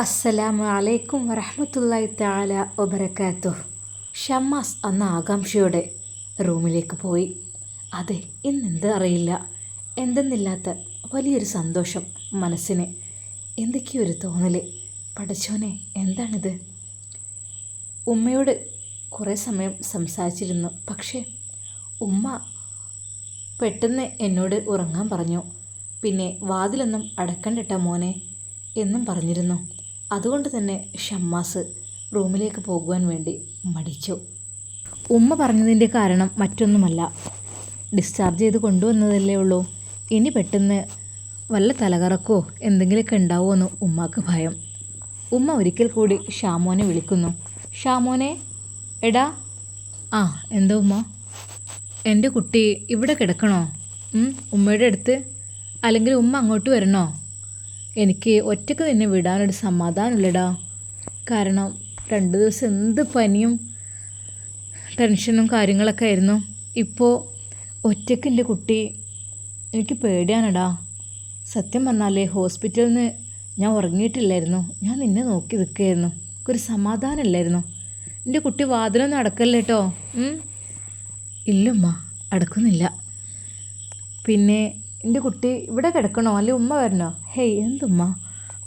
അസ്സലാമു അലൈക്കും വറഹ്മത്തുള്ളാഹി തആല വബറകാതുഹു. ഷമ്മാസ് അന്ന് ആകാംക്ഷയോടെ റൂമിലേക്ക് പോയി. അതെ, ഇന്നെന്ത് അറിയില്ല, എന്തെന്നില്ലാത്ത വലിയൊരു സന്തോഷം മനസ്സിന്. എന്തൊക്കെയൊരു തോന്നൽ. പടച്ചോനെ, എന്താണിത്? ഉമ്മയോട് കുറേ സമയം സംസാരിച്ചിരുന്നു. പക്ഷേ ഉമ്മ പെട്ടെന്ന് എന്നോട് ഉറങ്ങാൻ പറഞ്ഞു. പിന്നെ വാതിലൊന്നും അടക്കണ്ടിട്ട മോനെ എന്നും പറഞ്ഞിരുന്നു. അതുകൊണ്ട് തന്നെ ഷമ്മാസ് റൂമിലേക്ക് പോകുവാൻ വേണ്ടി മടിച്ചു. ഉമ്മ പറഞ്ഞതിൻ്റെ കാരണം മറ്റൊന്നുമല്ല, ഡിസ്ചാർജ് ചെയ്ത് കൊണ്ടുവന്നതല്ലേ ഉള്ളൂ. ഇനി പെട്ടെന്ന് വല്ല തലകറക്കോ എന്തെങ്കിലുമൊക്കെ ഉണ്ടാവുമെന്ന് ഉമ്മാക്ക് ഭയം. ഉമ്മ ഒരിക്കൽ കൂടി ഷാമോനെ വിളിക്കുന്നു. ഷാമോനെ, എടാ. ആ, എന്താ ഉമ്മ? എൻ്റെ കുട്ടി ഇവിടെ കിടക്കണോ? ഉമ്മയുടെ അടുത്ത്? അല്ലെങ്കിൽ ഉമ്മ അങ്ങോട്ട് വരണോ? എനിക്ക് ഒറ്റയ്ക്ക് നിന്നെ വിടാനൊരു സമാധാനമില്ലടാ. കാരണം 2 ദിവസം എന്ത് പനിയും ടെൻഷനും കാര്യങ്ങളൊക്കെ ആയിരുന്നു. ഇപ്പോൾ ഒറ്റയ്ക്ക് എൻ്റെ കുട്ടി, എനിക്ക് പേടിയാണടാ. സത്യം പറഞ്ഞാലേ ഹോസ്പിറ്റലിൽ നിന്ന് ഞാൻ ഉറങ്ങിയിട്ടില്ലായിരുന്നു. ഞാൻ നിന്നെ നോക്കി നിൽക്കുകയായിരുന്നു. എനിക്കൊരു സമാധാനമില്ലായിരുന്നു. എൻ്റെ കുട്ടി വാതിലൊന്നും അടക്കല്ലേ കേട്ടോ. ഇല്ലമ്മ, അടക്കുന്നില്ല. പിന്നെ എൻ്റെ കുട്ടി ഇവിടെ കിടക്കണോ അല്ലെ ഉമ്മ വരണോ? ഹേയ്, എന്തുമ്മ,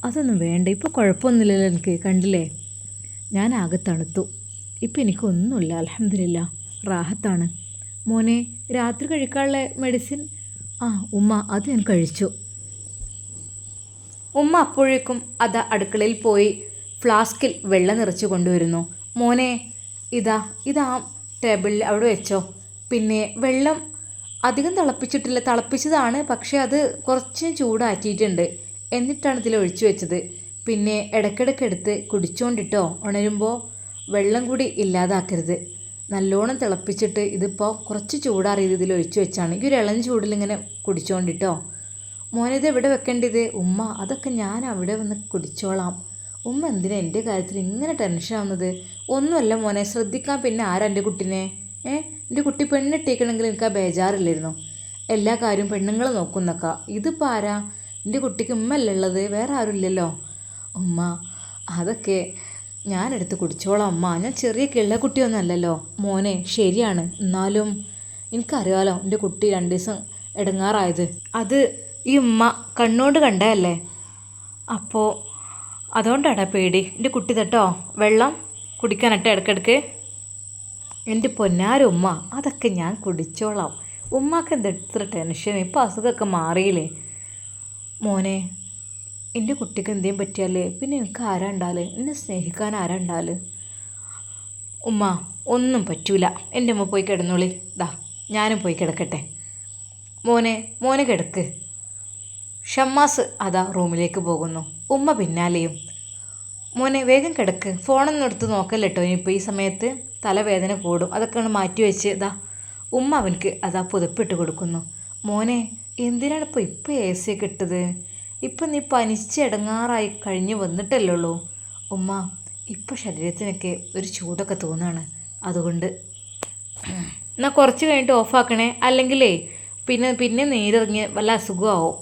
അതൊന്നും വേണ്ട. ഇപ്പോൾ കുഴപ്പമൊന്നുമില്ലല്ലോ, എനിക്ക് കണ്ടില്ലേ. ഞാൻ ആകെ തണുത്തു. ഇപ്പം എനിക്കൊന്നുമില്ല, അൽഹംദുലില്ലാ, റാഹത്താണ്. മോനെ, രാത്രി കഴിക്കാനുള്ള മെഡിസിൻ? ആ ഉമ്മ, അത് ഞാൻ കഴിച്ചു. ഉമ്മ അപ്പോഴേക്കും അത് അടുക്കളയിൽ പോയി ഫ്ലാസ്കിൽ വെള്ളം നിറച്ച് കൊണ്ടുവരുന്നു. മോനെ, ഇതാ ടേബിളിൽ അവിടെ വെച്ചോ. പിന്നെ വെള്ളം അധികം തിളപ്പിച്ചിട്ടില്ല, തിളപ്പിച്ചതാണ്, പക്ഷേ അത് കുറച്ച് ചൂടാറ്റിയിട്ടുണ്ട്. എന്നിട്ടാണ് ഇതിൽ ഒഴിച്ചു വെച്ചത്. പിന്നെ ഇടയ്ക്കിടയ്ക്ക് എടുത്ത് കുടിച്ചോണ്ടിട്ടോ. ഉണരുമ്പോൾ വെള്ളം കൂടി ഇല്ലാതാക്കരുത്. നല്ലോണം തിളപ്പിച്ചിട്ട് ഇതിപ്പോൾ കുറച്ച് ചൂടാറിയത് ഇതിൽ ഒഴിച്ചു വെച്ചാണ്. ഈ ഒരു ഇളം ചൂടിലിങ്ങനെ കുടിച്ചോണ്ടിട്ടോ. മോനിത് എവിടെ വെക്കേണ്ടത്? ഉമ്മ, അതൊക്കെ ഞാൻ അവിടെ വന്ന് കുടിച്ചോളാം. ഉമ്മ എന്തിനാ എൻ്റെ കാര്യത്തിൽ ഇങ്ങനെ ടെൻഷൻ ആവുന്നത്? ഒന്നുമല്ല മോനെ, ശ്രദ്ധിക്കാൻ പിന്നെ ആരാ എൻ്റെ കുട്ടീനെ? എൻ്റെ കുട്ടി പെണ്ണിട്ടേക്കണമെങ്കിൽ എനിക്ക് ആ ബേജാറില്ലായിരുന്നു. എല്ലാ കാര്യവും പെണ്ണുങ്ങൾ നോക്കുന്നൊക്കെ. ഇതിപ്പോൾ ആരാ? എൻ്റെ കുട്ടിക്ക് ഉമ്മയല്ലേ ഉള്ളത്, വേറെ ആരും ഇല്ലല്ലോ. ഉമ്മ, അതൊക്കെ ഞാനെടുത്ത് കുടിച്ചോളാം ഉമ്മ. ഞാൻ ചെറിയ കിള്ളക്കുട്ടിയൊന്നും അല്ലല്ലോ മോനെ. ശരിയാണ്, എന്നാലും എനിക്കറിയാലോ എൻ്റെ കുട്ടി 2 ദിവസം ഇടങ്ങാറായത്. അത് ഈ ഉമ്മ കണ്ണോണ്ട് കണ്ടതല്ലേ. അപ്പോൾ അതുകൊണ്ടാടാ പേടി. എൻ്റെ കുട്ടി തട്ടോ വെള്ളം കുടിക്കാനട്ടോ ഇടയ്ക്കിടയ്ക്ക്. എൻ്റെ പൊന്നാരുമ്മ, അതൊക്കെ ഞാൻ കുടിച്ചോളാം. ഉമ്മാക്ക് എന്താ ഇത്ര ടെൻഷൻ? ഇപ്പോൾ അസുഖമൊക്കെ മാറിയില്ലേ മോനെ. എൻ്റെ കുട്ടിക്ക് എന്തെങ്കിലും പറ്റിയാലേ പിന്നെ എനിക്ക് ആരാ ഉണ്ടാല്? എന്നെ സ്നേഹിക്കാൻ ആരാ ഉണ്ടാല്? ഉമ്മ, ഒന്നും പറ്റൂല. എൻ്റെ ഉമ്മ പോയി കിടന്നോളി. ഞാനും പോയി കിടക്കട്ടെ. മോനെ കിടക്ക്. ഷമ്മാസ് അതാ റൂമിലേക്ക് പോകുന്നു. ഉമ്മ പിന്നാലെയും. മോനെ, വേഗം കിടക്ക്. ഫോണൊന്നും എടുത്ത് നോക്കല്ലോ ഇനിയിപ്പോൾ ഈ സമയത്ത് തലവേദന കൂടും. അതൊക്കെ ഒന്ന് മാറ്റി വെച്ച് ഉമ്മ അവനക്ക് പുതപ്പിട്ട് കൊടുക്കുന്നു. മോനെ, എന്തിനാണ് ഇപ്പോൾ എ സി ഒക്കെ ഇട്ടത്? ഇപ്പം നീ പനിച്ചിടങ്ങാറായി കഴിഞ്ഞ് വന്നിട്ടല്ലേ ഉള്ളൂ. ഉമ്മ, ഇപ്പോൾ ശരീരത്തിനൊക്കെ ഒരു ചൂടൊക്കെ തോന്നുകയാണ്. അതുകൊണ്ട് എന്നാൽ കുറച്ച് കഴിഞ്ഞിട്ട് ഓഫാക്കണേ, അല്ലെങ്കിലേ പിന്നെ നീരിറങ്ങി വല്ല അസുഖമാവും.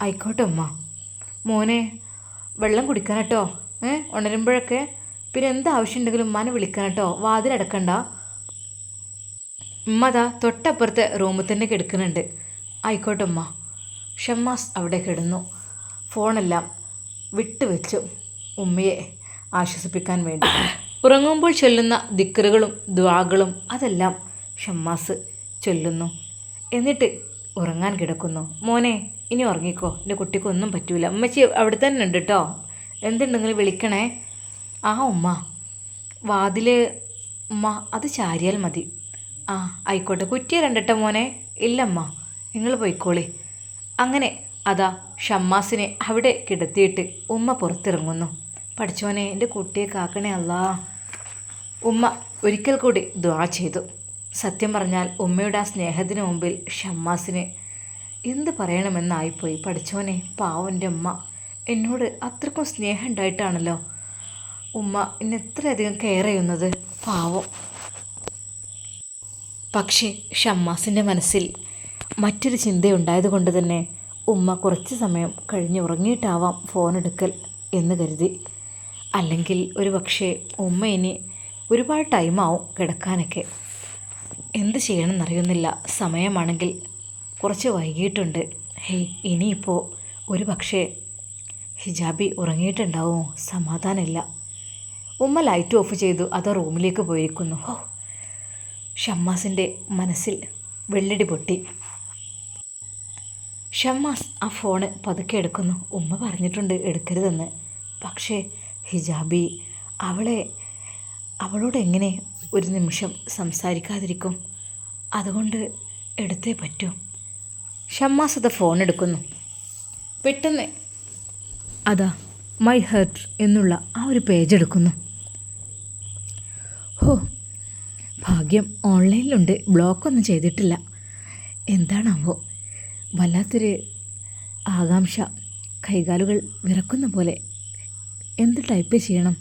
ആയിക്കോട്ടെ ഉമ്മ. മോനെ, വെള്ളം കുടിക്കണം കേട്ടോ. ഉണരുമ്പോഴൊക്കെ. പിന്നെ എന്താവശ്യം ഉണ്ടെങ്കിലും ഉമ്മാനെ വിളിക്കണം കേട്ടോ. വാതിലടക്കണ്ട. ഉമ്മ തൊട്ടപ്പുറത്തെ റൂമിൽ തന്നെ കിടക്കുന്നുണ്ട്. ആയിക്കോട്ടെ ഉമ്മ. ഷമ്മാസ് അവിടെ കിടന്നു. ഫോണെല്ലാം വിട്ടുവെച്ചു ഉമ്മയെ ആശ്വസിപ്പിക്കാൻ വേണ്ടി. ഉറങ്ങുമ്പോൾ ചൊല്ലുന്ന ദിക്റുകളും ദുആകളും അതെല്ലാം ഷമ്മാസ് ചൊല്ലുന്നു. എന്നിട്ട് ഉറങ്ങാൻ കിടക്കുന്നു. മോനെ, ഇനി ഉറങ്ങിക്കോ. എൻ്റെ കുട്ടിക്കൊന്നും പറ്റൂല. ഉമ്മച്ചി അവിടെ തന്നെ ഉണ്ട് കേട്ടോ. എന്തുണ്ടെങ്കിലും വിളിക്കണേ. ആ ഉമ്മ. വാതിൽ ഉമ്മ അത് ചാരിയാൽ മതി. ആ ആയിക്കോട്ടെ. കുറ്റിയെ രണ്ടട്ട മോനെ. ഇല്ലമ്മ, നിങ്ങൾ പോയിക്കോളി. അങ്ങനെ ഷമ്മാസിനെ അവിടെ കിടത്തിയിട്ട് ഉമ്മ പുറത്തിറങ്ങുന്നു. പഠിച്ചോനെ, എൻ്റെ കുട്ടിയെ കാക്കണേ അല്ലാ. ഉമ്മ ഒരിക്കൽ കൂടി ദുആ ചെയ്തു. സത്യം പറഞ്ഞാൽ ഉമ്മയുടെ ആ സ്നേഹത്തിന് മുമ്പിൽ ഷമ്മാസിന് എന്ത് പറയണമെന്നായിപ്പോയി. പഠിച്ചോനെ, പാവൻ്റെ ഉമ്മ എന്നോട് അത്രക്കും സ്നേഹം ഉണ്ടായിട്ടാണല്ലോ ഉമ്മ എന്നെ എത്രയധികം കെയർ ചെയ്യുന്നത്. പാവം. പക്ഷേ ഷമ്മാസിൻ്റെ മനസ്സിൽ മറ്റൊരു ചിന്തയുണ്ടായത് കൊണ്ട് തന്നെ ഉമ്മ കുറച്ച് സമയം കഴിഞ്ഞ് ഉറങ്ങിയിട്ടാവാം ഫോണെടുക്കൽ എന്ന് കരുതി. അല്ലെങ്കിൽ ഒരു പക്ഷേ ഉമ്മ ഇനി ഒരുപാട് ടൈമാവും കിടക്കാനൊക്കെ. എന്ത് ചെയ്യണമെന്നറിയുന്നില്ല. സമയമാണെങ്കിൽ കുറച്ച് വൈകിട്ടുണ്ട്. ഹേയ്, ഇനിയിപ്പോൾ ഒരു പക്ഷേ ഹിജാബി ഉറങ്ങിയിട്ടുണ്ടാവുമോ? സമാധാനമില്ല. ഉമ്മ ലൈറ്റ് ഓഫ് ചെയ്തു. അത് റൂമിലേക്ക് പോയിരിക്കുന്നു. ഹോ, ഷമ്മാസിൻ്റെ മനസ്സിൽ വെള്ളടി പൊട്ടി. ഷമ്മാസ് ആ ഫോണ് പതുക്കെ എടുക്കുന്നു. ഉമ്മ പറഞ്ഞിട്ടുണ്ട് എടുക്കരുതെന്ന്. പക്ഷേ ഹിജാബി അവളോട് എങ്ങനെ ഒരു നിമിഷം സംസാരിക്കാതിരിക്കും? അതുകൊണ്ട് എടുത്തേ പറ്റൂ. ഷമ്മാസ് അത് ഫോൺ എടുക്കുന്നു. പെട്ടെന്ന് അതാ മൈ ഹെർട്ട് എന്നുള്ള ആ ഒരു പേജ് എടുക്കുന്നു. ഹോ, ഭാഗ്യം ഓൺലൈനിലുണ്ട്, ബ്ലോക്കൊന്നും ചെയ്തിട്ടില്ല. എന്താണാവോ, വല്ലാത്തൊരു ആകാംക്ഷ, കൈകാലുകൾ വിറക്കുന്ന പോലെ. എന്ത് ടൈപ്പ് ചെയ്യണം,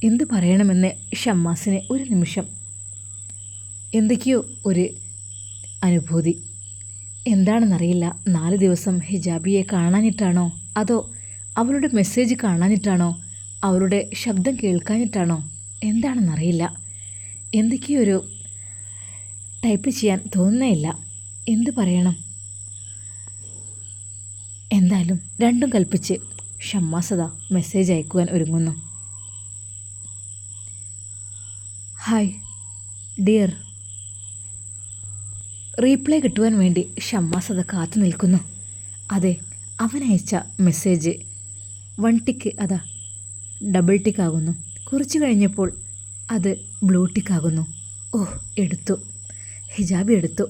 എന്ത് പറയണമെന്ന് ഷമ്മാസിന് ഒരു നിമിഷം എന്തൊക്കെയോ ഒരു അനുഭൂതി. എന്താണെന്നറിയില്ല. 4 ദിവസം ഹിജാബിയെ കാണാനിട്ടാണോ, അതോ അവളുടെ മെസ്സേജ് കാണാനിട്ടാണോ, അവളുടെ ശബ്ദം കേൾക്കാനിട്ടാണോ, എന്താണെന്നറിയില്ല. എന്തൊക്കെയോ ഒരു ടൈപ്പ് ചെയ്യാൻ തോന്നുന്നേയില്ല. എന്ത് പറയണം? എന്തായാലും രണ്ടും കൽപ്പിച്ച് ഷമ്മാസത മെസ്സേജ് അയക്കുവാൻ ഒരുങ്ങുന്നു. Hi dear. റീപ്ലൈ കിട്ടുവാൻ വേണ്ടി ഷമ്മാസത കാത്തു നിൽക്കുന്നു. അതെ, അവനയച്ച മെസ്സേജ് 1 ടിക്ക് അതാ ഡബിൾ ടിക്ക് ആകുന്നു. കുറച്ച് കഴിഞ്ഞപ്പോൾ അത് ബ്ലൂ ടിക്ക് ആകുന്നു. ഓഹ്, എടുത്തു, ഹിജാബി എടുത്തു.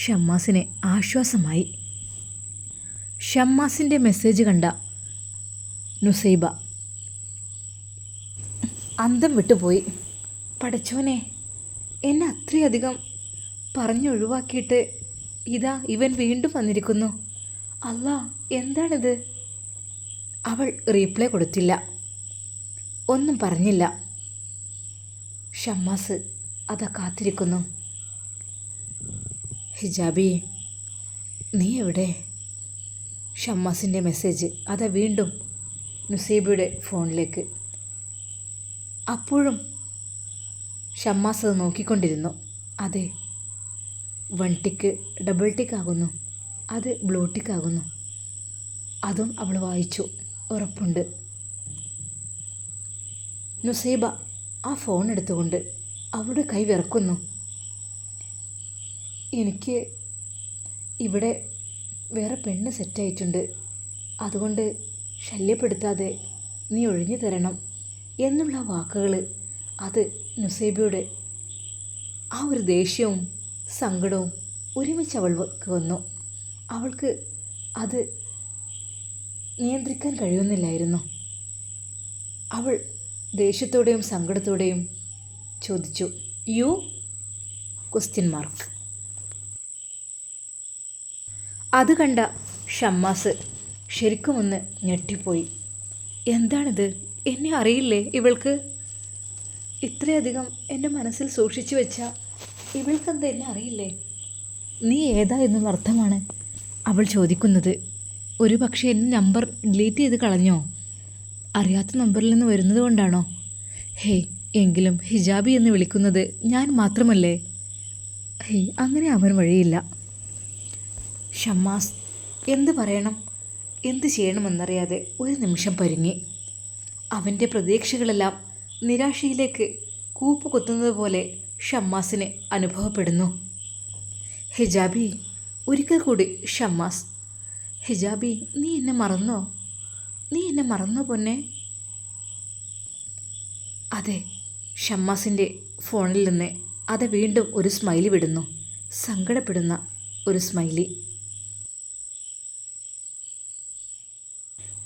ഷമ്മാസിന് ആശ്വാസമായി. ഷമ്മാസിൻ്റെ മെസ്സേജ് കണ്ട നുസൈബ അന്തം വിട്ടുപോയി. പടച്ചോനെ, എന്നെ അത്രയധികം പറഞ്ഞൊഴിവാക്കിയിട്ട് ഇതാ ഇവൻ വീണ്ടും വന്നിരിക്കുന്നു. അല്ലാ, എന്താണിത്? അവൾ റീപ്ലൈ കൊടുത്തില്ല, ഒന്നും പറഞ്ഞില്ല. ഷമ്മാസ് അതാ കാത്തിരിക്കുന്നു. ഹിജാബി, നീ എവിടെ? ഷമ്മാസിൻ്റെ മെസ്സേജ് അതാ വീണ്ടും നുസൈബയുടെ ഫോണിലേക്ക്. അപ്പോഴും ഷമ്മാസ് അത് നോക്കിക്കൊണ്ടിരുന്നു. അതെ, 1 ടിക്ക് ഡബിൾ ടിക്ക് ആകുന്നു, അത് ബ്ലൂ ടിക്ക് ആകുന്നു. അതും അവൾ വായിച്ചു, ഉറപ്പുണ്ട്. നുസൈബ ആ ഫോൺ എടുത്തുകൊണ്ട് അവളുടെ കൈ വിറക്കുന്നു. എനിക്ക് ഇവിടെ വേറെ പെണ്ണ് സെറ്റായിട്ടുണ്ട്, അതുകൊണ്ട് ശല്യപ്പെടുത്താതെ നീ ഒഴിഞ്ഞു തരണം എന്നുള്ള വാക്കുകൾ, അത് നുസൈബയുടെ ആ ഒരു ദേഷ്യവും സങ്കടവും ഒരുമിച്ച് അവൾക്ക് വന്നു. അവൾക്ക് അത് നിയന്ത്രിക്കാൻ കഴിയുന്നില്ലായിരുന്നു. അവൾ ദേഷ്യത്തോടെയും സങ്കടത്തോടെയും ചോദിച്ചു, യു ? അത് കണ്ട ഷമ്മാസ് ശരിക്കും ഒന്ന് ഞെട്ടിപ്പോയി. എന്താണിത്? എന്നെ അറിയില്ലേ ഇവൾക്ക്? ഇത്രയധികം എൻ്റെ മനസ്സിൽ സൂക്ഷിച്ചു വെച്ച ഇവൾക്കെന്താ എന്നെ അറിയില്ലേ? നീ ഏതാ എന്നുള്ള അർത്ഥമാണ് അവൾ ചോദിക്കുന്നത്. ഒരു പക്ഷേ എൻ്റെ നമ്പർ ഡിലീറ്റ് ചെയ്ത് കളഞ്ഞോ? അറിയാത്ത നമ്പറിൽ നിന്ന് വരുന്നത് കൊണ്ടാണോ? ഹേയ്, എങ്കിലും ഹിജാബി എന്ന് വിളിക്കുന്നത് ഞാൻ മാത്രമല്ലേ? ഹേയ്, അങ്ങനെ അവൻ വഴിയില്ല. ഷമ്മാസ് എന്ത് പറയണം, എന്ത് ചെയ്യണമെന്നറിയാതെ ഒരു നിമിഷം പരുങ്ങി. അവൻ്റെ പ്രതീക്ഷകളെല്ലാം നിരാശയിലേക്ക് കൂപ്പുകുത്തുന്നത് പോലെ ഷമ്മാസിന് അനുഭവപ്പെടുന്നു. ഹിജാബി, ഒരിക്കൽ കൂടി ഷമ്മാസ്. ഹിജാബി, നീ എന്നെ മറന്നോ? നീ എന്നെ മറന്നോ പൊന്നെ? അതെ, ഷമ്മാസിൻ്റെ ഫോണിൽ നിന്ന് അത് വീണ്ടും ഒരു സ്മൈലി വിടുന്നു. സങ്കടപ്പെടുന്ന ഒരു സ്മൈലി.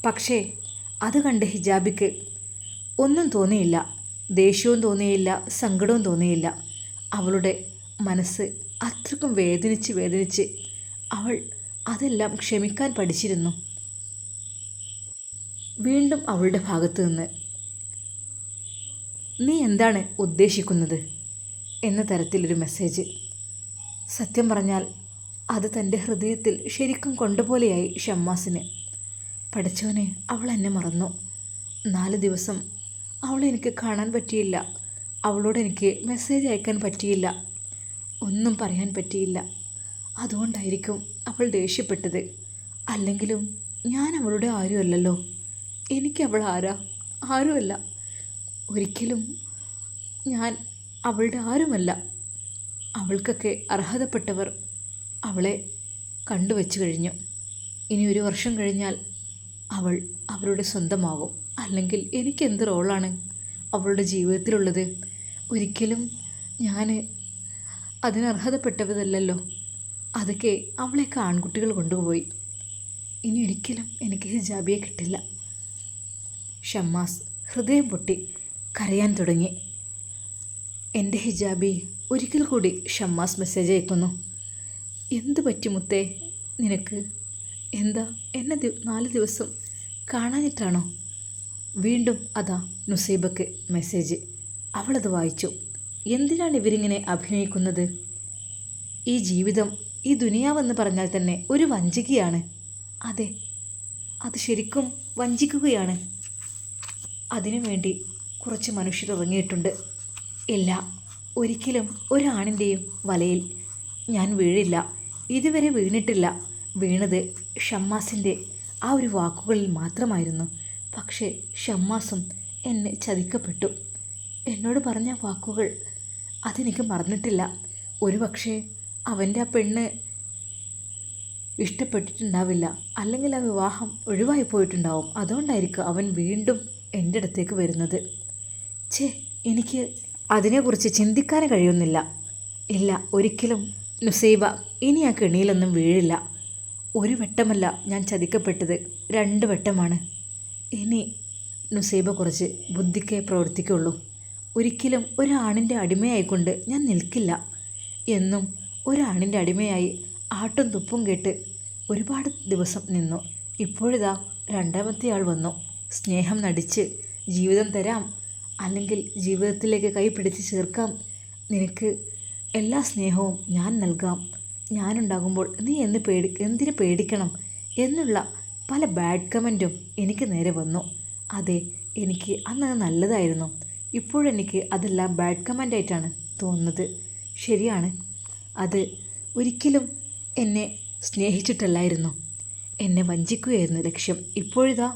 പക്ഷേ അത് കണ്ട് ഹിജാബിക്ക് ഒന്നും തോന്നിയില്ല. ദേഷ്യവും തോന്നിയില്ല, സങ്കടവും തോന്നിയില്ല. അവളുടെ മനസ്സ് അത്രക്കും വേദനിച്ച് അവൾ അതെല്ലാം ക്ഷമിക്കാൻ പഠിച്ചിരുന്നു. വീണ്ടും അവളുടെ ഭാഗത്തു നിന്ന്, നീ എന്താണ് ഉദ്ദേശിക്കുന്നത് എന്ന തരത്തിലൊരു മെസ്സേജ്. സത്യം പറഞ്ഞാൽ അത് തൻ്റെ ഹൃദയത്തിൽ ശരിക്കും കൊണ്ടുപോലെയായി ഷമ്മാസിന്. പഠിച്ചവനെ, അവൾ എന്നെ മറന്നു. 4 ദിവസം അവളെ എനിക്ക് കാണാൻ പറ്റിയില്ല. അവളോട് എനിക്ക് മെസ്സേജ് അയക്കാൻ പറ്റിയില്ല. ഒന്നും പറയാൻ പറ്റിയില്ല. അതുകൊണ്ടായിരിക്കും അവൾ ദേഷ്യപ്പെട്ടത്. അല്ലെങ്കിലും ഞാൻ അവളുടെ ആരുമല്ലല്ലോ. എനിക്ക് അവൾ ആരുമല്ല. ഒരിക്കലും ഞാൻ അവളുടെ ആരുമല്ല. അവൾക്കൊക്കെ അർഹതപ്പെട്ടവർ അവളെ കണ്ടുവച്ചു കഴിഞ്ഞു. ഇനി 1 വർഷം കഴിഞ്ഞാൽ അവൾ അവരുടെ സ്വന്തമാകും. അല്ലെങ്കിൽ എനിക്കെന്ത് റോളാണ് അവളുടെ ജീവിതത്തിലുള്ളത്? ഒരിക്കലും ഞാൻ അതിനർഹതപ്പെട്ടവരല്ലല്ലോ. അതൊക്കെ അവളെയൊക്കെ ആൺകുട്ടികൾ കൊണ്ടുപോയി. ഇനി ഒരിക്കലും എനിക്ക് ഹിജാബിയെ കിട്ടില്ല. ഷമ്മാസ് ഹൃദയം പൊട്ടി കരയാൻ തുടങ്ങി. എൻ്റെ ഹിജാബി. ഒരിക്കൽ കൂടി ഷമ്മാസ് മെസ്സേജ് അയക്കുന്നു. എന്ത് പറ്റി മുത്തേ നിനക്ക്? എന്താ എന്നെ 4 ദിവസം കാണാനിട്ടാണോ? വീണ്ടും അതാ നുസൈബക്ക് മെസ്സേജ്. അവളത് വായിച്ചു. എന്തിനാണ് ഇവരിങ്ങനെ അഭിനയിക്കുന്നത്? ഈ ജീവിതം, ഈ ദുനിയാവെന്ന് പറഞ്ഞാൽ തന്നെ ഒരു വഞ്ചികയാണ്. അതെ, അത് ശരിക്കും വഞ്ചിക്കുകയാണ്. അതിനുവേണ്ടി കുറച്ച് മനുഷ്യർ ഇറങ്ങിയിട്ടുണ്ട്. ഇല്ല, ഒരിക്കലും ഒരാണിൻ്റെയും വലയിൽ ഞാൻ വീഴില്ല. ഇതുവരെ വീണിട്ടില്ല. വീണത് ഷമ്മാസിൻ്റെ ആ ഒരു വാക്കുകളിൽ മാത്രമായിരുന്നു. പക്ഷേ ഷമ്മാസും എന്നെ ചതിക്കപ്പെട്ടു. എന്നോട് പറഞ്ഞ വാക്കുകൾ അതെനിക്ക് മറന്നിട്ടില്ല. ഒരു പക്ഷേ അവൻ്റെ ആ പെണ്ണ് ഇഷ്ടപ്പെട്ടിട്ടുണ്ടാവില്ല. അല്ലെങ്കിൽ ആ വിവാഹം ഒഴിവായി പോയിട്ടുണ്ടാവും. അതുകൊണ്ടായിരിക്കും അവൻ വീണ്ടും എൻ്റെ അടുത്തേക്ക് വരുന്നത്. എനിക്ക് അതിനെക്കുറിച്ച് ചിന്തിക്കാൻ കഴിയുന്നില്ല. ഇല്ല, ഒരിക്കലും നുസൈബ ഇനി ആ കെണിയിലൊന്നും വീഴില്ല. 1 വട്ടമല്ല ഞാൻ ചതിക്കപ്പെട്ടത്, 2 വട്ടമാണ്. ഇനി നുസൈബ കുറച്ച് ബുദ്ധിക്കേ പ്രവർത്തിക്കുള്ളൂ. ഒരിക്കലും ഒരാണിൻ്റെ അടിമയായിക്കൊണ്ട് ഞാൻ നിൽക്കില്ല. എന്നും ഒരാണിൻ്റെ അടിമയായി ആട്ടും തുപ്പും കേട്ട് ഒരുപാട് ദിവസം നിന്നു. ഇപ്പോഴിതാ 2ാമത്തെ ആൾ വന്നു. സ്നേഹം നടിച്ച് ജീവിതം തരാം, അല്ലെങ്കിൽ ജീവിതത്തിലേക്ക് കൈ പിടിച്ച് ചേർക്കാം, നിനക്ക് എല്ലാ സ്നേഹവും ഞാൻ നൽകാം, ഞാനുണ്ടാകുമ്പോൾ നീ എന്തിനു പേടിക്കണം എന്നുള്ള പല ബാഡ് കമൻറ്റും എനിക്ക് നേരെ വന്നു. അതെ, എനിക്ക് അന്നത് നല്ലതായിരുന്നു. ഇപ്പോഴെനിക്ക് അതെല്ലാം ബാഡ് കമൻ്റായിട്ടാണ് തോന്നുന്നത്. ശരിയാണ്, അത് ഒരിക്കലും എന്നെ സ്നേഹിച്ചിട്ടല്ലായിരുന്നു. എന്നെ വഞ്ചിക്കുകയായിരുന്നു ലക്ഷ്യം. ഇപ്പോഴിതാ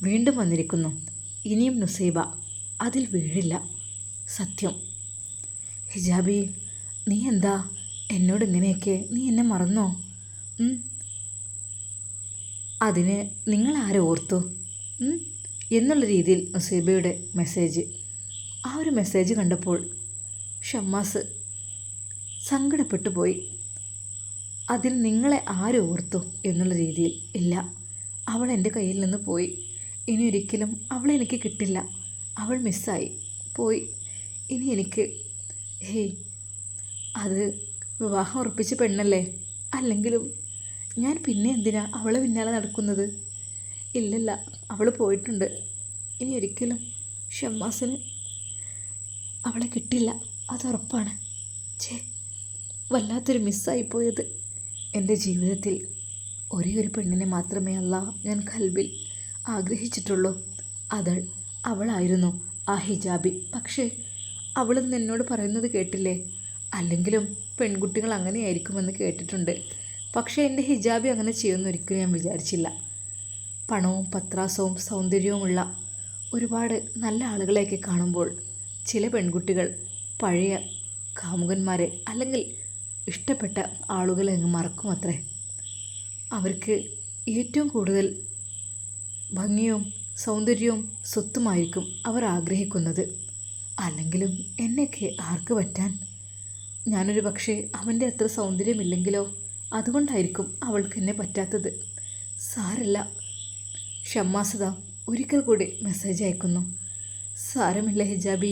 വീണ്ടും വന്നിരിക്കുന്നു. ഇനിയും നുസൈബ അതിൽ വീഴില്ല. സത്യം. ഹിജാബി, നീ എന്താ എന്നോട് ഇങ്ങനെയൊക്കെ? നീ എന്നെ മറന്നോ? അതിന് നിങ്ങളാരെ ഓർത്തു എന്നുള്ള രീതിയിൽ നുസൈബയുടെ മെസ്സേജ്. ആ ഒരു മെസ്സേജ് കണ്ടപ്പോൾ ഷമ്മാസ് സങ്കടപ്പെട്ടു പോയി. അതിൽ നിങ്ങളെ ആര് ഓർത്തു എന്നുള്ള രീതിയിൽ. ഇല്ല, അവൾ എൻ്റെ കയ്യിൽ നിന്ന് പോയി. ഇനി ഒരിക്കലും അവളെ എനിക്ക് കിട്ടില്ല. അവൾ മിസ്സായി പോയി. ഇനി എനിക്ക് അത് വിവാഹം ഉറപ്പിച്ച പെണ്ണല്ലേ. അല്ലെങ്കിലും ഞാൻ പിന്നെ എന്തിനാ അവളെ പിന്നാലെ നടക്കുന്നത്? ഇല്ലല്ല, അവൾ പോയിട്ടുണ്ട്. ഇനി ഒരിക്കലും ഷമ്മാസിന് അവളെ കിട്ടില്ല, അതുറപ്പാണ്. വല്ലാത്തൊരു മിസ്സായിപ്പോയത്. എൻ്റെ ജീവിതത്തിൽ ഒരേ ഒരു പെണ്ണിനെ മാത്രമേ ഞാൻ കൽബിൽ ആഗ്രഹിച്ചിട്ടുള്ളൂ. അവളായിരുന്നു ആ ഹിജാബി. പക്ഷേ അവളെന്ന് എന്നോട് പറയുന്നത് കേട്ടില്ലേ? അല്ലെങ്കിലും പെൺകുട്ടികൾ അങ്ങനെയായിരിക്കുമെന്ന് കേട്ടിട്ടുണ്ട്. പക്ഷേ എൻ്റെ ഹിജാബി അങ്ങനെ ചെയ്യുമെന്ന് ഒരിക്കലും ഞാൻ വിചാരിച്ചില്ല. പണവും പത്രാസവും സൗന്ദര്യവുമുള്ള ഒരുപാട് നല്ല ആളുകളെയൊക്കെ കാണുമ്പോൾ ചില പെൺകുട്ടികൾ പഴയ കാമുകന്മാരെ അല്ലെങ്കിൽ ഇഷ്ടപ്പെട്ട ആളുകളെ അങ്ങ് മറക്കുമത്രേ. അവർക്ക് ഏറ്റവും കൂടുതൽ ഭംഗിയും സൗന്ദര്യവും സ്വത്തുമായിരിക്കും അവർ ആഗ്രഹിക്കുന്നത്. അല്ലെങ്കിലും എന്നെയൊക്കെ ആർക്ക് പറ്റാൻ? ഞാനൊരു പക്ഷേ അവൻ്റെ അത്ര സൗന്ദര്യമില്ലെങ്കിലോ? അതുകൊണ്ടായിരിക്കും അവൾക്ക് എന്നെ പറ്റാത്തത്. സാരല്ല. ഷമ്മാസത ഒരിക്കൽ കൂടി മെസ്സേജ് അയക്കുന്നു. സാരമില്ല ഹിജാബി,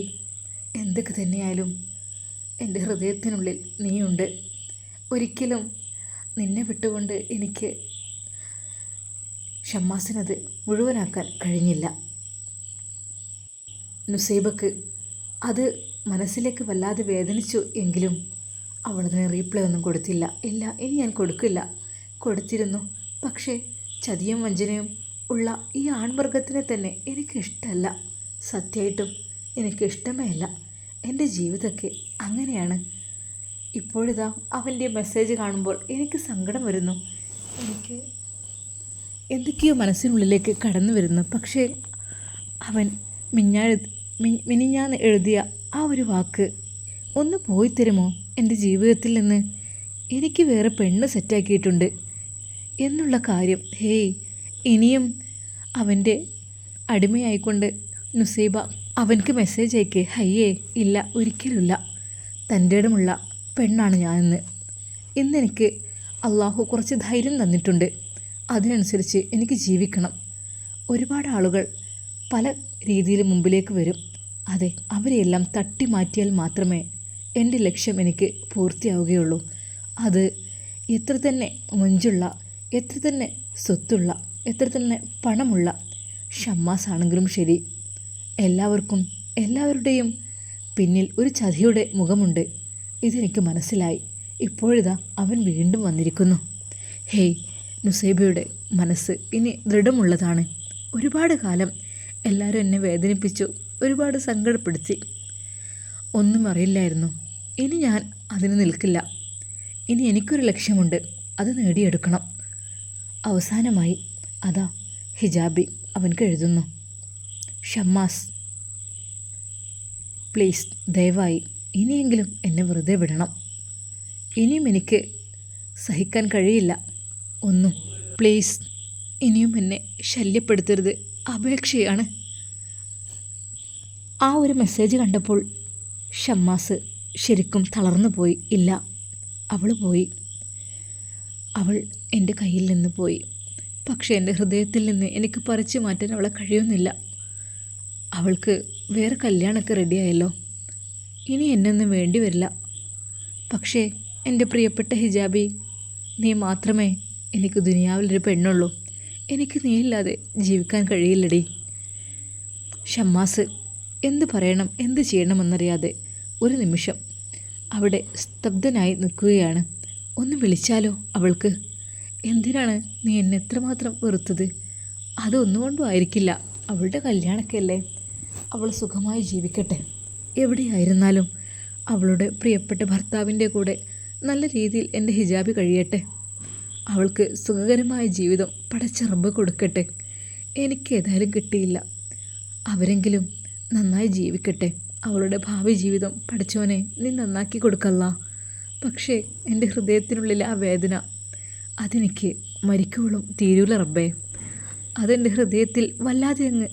എന്തൊക്കെ തന്നെയായാലും എൻ്റെ ഹൃദയത്തിനുള്ളിൽ നീയുണ്ട്. ഒരിക്കലും നിന്നെ വിട്ടുകൊണ്ട് എനിക്ക് ഷമ്മാസിനത് മുഴുവനാക്കാൻ കഴിഞ്ഞില്ല. നുസൈബക്ക് അത് മനസ്സിലേക്ക് വല്ലാതെ വേദനിച്ചു. എങ്കിലും അവളതിന് റീപ്ലൈ ഒന്നും കൊടുത്തില്ല. ഇല്ല, ഇനി ഞാൻ കൊടുക്കില്ല. കൊടുത്തിരുന്നു, പക്ഷേ ചതിയും വഞ്ചനയും ഉള്ള ഈ ആൺവർഗത്തിനെ തന്നെ എനിക്കിഷ്ടമല്ല. സത്യമായിട്ടും എനിക്കിഷ്ടമേ അല്ല. എൻ്റെ ജീവിതമൊക്കെ അങ്ങനെയാണ്. ഇപ്പോഴിതാ അവൻ്റെ മെസ്സേജ് കാണുമ്പോൾ എനിക്ക് സങ്കടം വരുന്നു. എനിക്ക് എന്തൊക്കെയോ മനസ്സിനുള്ളിലേക്ക് കടന്നു വരുന്നു. പക്ഷേ അവൻ മിനിഞ്ഞാന്ന് എഴുതിയ ആ ഒരു വാക്ക് ഒന്ന് പോയി തരുമോ എൻ്റെ ജീവിതത്തിൽ നിന്ന്? എനിക്ക് വേറെ പെണ്ണ് സെറ്റാക്കിയിട്ടുണ്ട് എന്നുള്ള കാര്യം. ഹേയ്, ഇനിയും അവൻ്റെ അടിമയായിക്കൊണ്ട് നുസൈബ അവൻക്ക് മെസ്സേജ് അയക്കേ? ഹയ്യേ, ഇല്ല, ഒരിക്കലുമില്ല. തൻ്റെ ഇടമുള്ള പെണ്ണാണ് ഞാനെന്ന്. ഇന്നെനിക്ക് അള്ളാഹു കുറച്ച് ധൈര്യം തന്നിട്ടുണ്ട്. അതിനനുസരിച്ച് എനിക്ക് ജീവിക്കണം. ഒരുപാട് ആളുകൾ പല രീതിയിൽ മുമ്പിലേക്ക് വരും. അതെ, അവരെയെല്ലാം തട്ടി മാറ്റിയാൽ മാത്രമേ എൻ്റെ ലക്ഷ്യം എനിക്ക് പൂർത്തിയാവുകയുള്ളൂ. അത് എത്ര തന്നെ മൊഞ്ചുള്ള, എത്ര തന്നെ സ്വത്തുള്ള, എത്ര തന്നെ പണമുള്ള ഷമ്മാസ് ആണെങ്കിലും ശരി, എല്ലാവരുടെയും പിന്നിൽ ഒരു ചതിയുടെ മുഖമുണ്ട്. ഇതെനിക്ക് മനസ്സിലായി. ഇപ്പോഴിതാ അവൻ വീണ്ടും വന്നിരിക്കുന്നു. ഹേയ്, നുസൈബയുടെ മനസ്സ് ഇനി ദൃഢമുള്ളതാണ്. ഒരുപാട് കാലം എല്ലാവരും എന്നെ വേദനിപ്പിച്ചു, ഒരുപാട് സങ്കടപ്പെടുത്തി. ഒന്നും അറിയില്ലായിരുന്നു. ഇനി ഞാൻ അതിന് നിൽക്കില്ല. ഇനി എനിക്കൊരു ലക്ഷ്യമുണ്ട്, അത് നേടിയെടുക്കണം. അവസാനമായി അതാ ഹിജാബി അവൻക്ക് എഴുതുന്നു. ഷമ്മാസ്, പ്ലീസ്, ദയവായി ഇനിയെങ്കിലും എന്നെ വെറുതെ വിടണം. ഇനിയും എനിക്ക് സഹിക്കാൻ കഴിയില്ല ഒന്നും. പ്ലീസ്, ഇനിയും എന്നെ ശല്യപ്പെടുത്തരുത്, അപേക്ഷയാണ്. ആ ഒരു മെസ്സേജ് കണ്ടപ്പോൾ ഷമ്മാസ് ശരിക്കും തളർന്നു പോയി. ഇല്ല, അവൾ പോയി. അവൾ എൻ്റെ കയ്യിൽ നിന്ന് പോയി. പക്ഷേ എൻ്റെ ഹൃദയത്തിൽ നിന്ന് എനിക്ക് പറിച്ചു മാറ്റാൻ അവളെ കഴിയുന്നില്ല. അവൾക്ക് വേറെ കല്യാണമൊക്കെ റെഡിയായല്ലോ. ഇനി എന്നൊന്നും വേണ്ടി വരില്ല. പക്ഷേ എൻ്റെ പ്രിയപ്പെട്ട ഹിജാബി, നീ മാത്രമേ എനിക്ക് ദുനിയാവിലൊരു പെണ്ണുള്ളൂ. എനിക്ക് നീയില്ലാതെ ജീവിക്കാൻ കഴിയില്ലടി. ഷമ്മാസ് എന്ത് പറയണം, എന്ത് ചെയ്യണമെന്നറിയാതെ ഒരു നിമിഷം അവിടെ സ്തബ്ധനായി നിൽക്കുകയാണ്. ഒന്ന് വിളിച്ചാലോ അവൾക്ക്? എന്തിനാണ് നീ എന്നെ എത്രമാത്രം വെറുത്തത്? അതൊന്നുകൊണ്ടും ആയിരിക്കില്ല. അവളുടെ കല്യാണമൊക്കെ അല്ലേ, അവൾ സുഖമായി ജീവിക്കട്ടെ. എവിടെയായിരുന്നാലും അവളുടെ പ്രിയപ്പെട്ട ഭർത്താവിൻ്റെ കൂടെ നല്ല രീതിയിൽ എൻ്റെ ഹിജാബി കഴിയട്ടെ. അവൾക്ക് സുഖകരമായ ജീവിതം പടച്ച റബ്ബ് കൊടുക്കട്ടെ. എനിക്ക് ഏതായാലും കിട്ടിയില്ല. അവരെങ്കിലും നന്നായി ജീവിക്കട്ടെ. അവളുടെ ഭാവി ജീവിതം പഠിച്ചവനെ നീ നന്നാക്കി കൊടുക്കല്ല. പക്ഷേ എൻ്റെ ഹൃദയത്തിനുള്ളിലെ ആ വേദന, അതെനിക്ക് മരിക്കോളം തീരൂല റബ്ബേ. അതെൻ്റെ ഹൃദയത്തിൽ വല്ലാതെ അങ്ങ്